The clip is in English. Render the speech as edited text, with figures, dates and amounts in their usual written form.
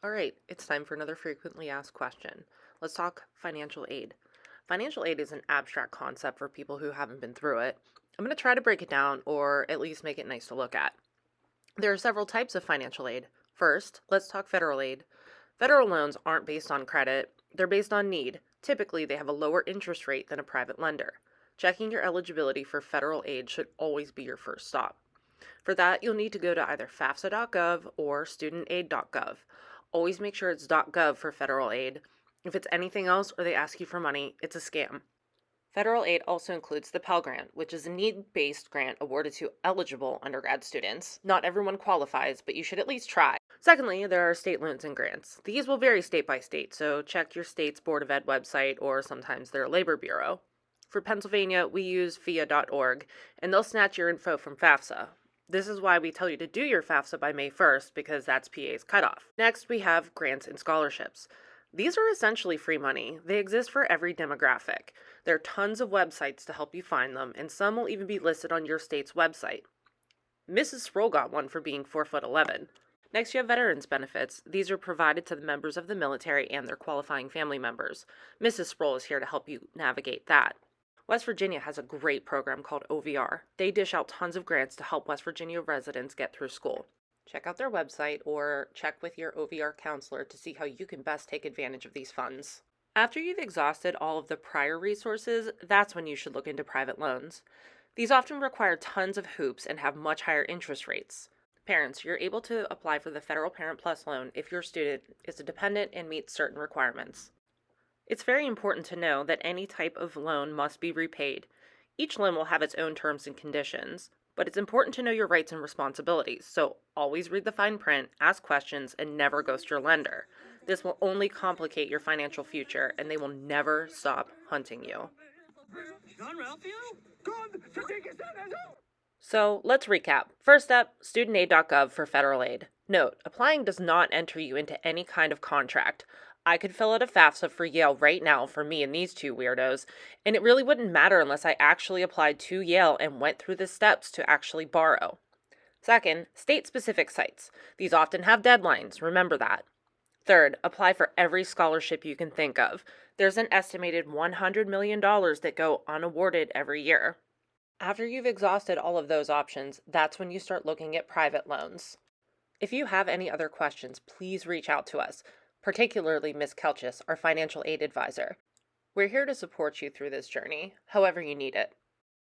All right, it's time for another frequently asked question. Let's talk financial aid. Financial aid is an abstract concept for people who haven't been through it. I'm going to try to break it down or at least make it nice to look at. There are several types of financial aid. First, let's talk federal aid. Federal loans aren't based on credit, they're based on need. Typically, they have a lower interest rate than a private lender. Checking your eligibility for federal aid should always be your first stop. For that, you'll need to go to either FAFSA.gov or studentaid.gov. Always make sure it's .gov for federal aid. If it's anything else or they ask you for money, it's a scam. Federal aid also includes the Pell Grant, which is a need-based grant awarded to eligible undergrad students. Not everyone qualifies, but you should at least try. Secondly, there are state loans and grants. These will vary state by state, so check your state's Board of Ed website or sometimes their labor bureau. For Pennsylvania, we use FIA.org, and they'll snatch your info from FAFSA. This is why we tell you to do your FAFSA by May 1st, because that's PA's cutoff. Next, we have grants and scholarships. These are essentially free money. They exist for every demographic. There are tons of websites to help you find them, and some will even be listed on your state's website. Mrs. Sproul got one for being 4'11". Next, you have veterans benefits. These are provided to the members of the military and their qualifying family members. Mrs. Sproul is here to help you navigate that. West Virginia has a great program called OVR. They dish out tons of grants to help West Virginia residents get through school. Check out their website or check with your OVR counselor to see how you can best take advantage of these funds. After you've exhausted all of the prior resources, that's when you should look into private loans. These often require tons of hoops and have much higher interest rates. Parents, you're able to apply for the Federal Parent Plus loan if your student is a dependent and meets certain requirements. It's very important to know that any type of loan must be repaid. Each loan will have its own terms and conditions, but it's important to know your rights and responsibilities, so always read the fine print, ask questions, and never ghost your lender. This will only complicate your financial future, and they will never stop hunting you. So let's recap. First up, studentaid.gov for federal aid. Note, applying does not enter you into any kind of contract. I could fill out a FAFSA for Yale right now for me and these two weirdos, and it really wouldn't matter unless I actually applied to Yale and went through the steps to actually borrow. Second, state-specific sites. These often have deadlines, remember that. Third, apply for every scholarship you can think of. There's an estimated $100 million that go unawarded every year. After you've exhausted all of those options, that's when you start looking at private loans. If you have any other questions, please reach out to us, particularly Ms. Kelchis, our financial aid advisor. We're here to support you through this journey, however you need it.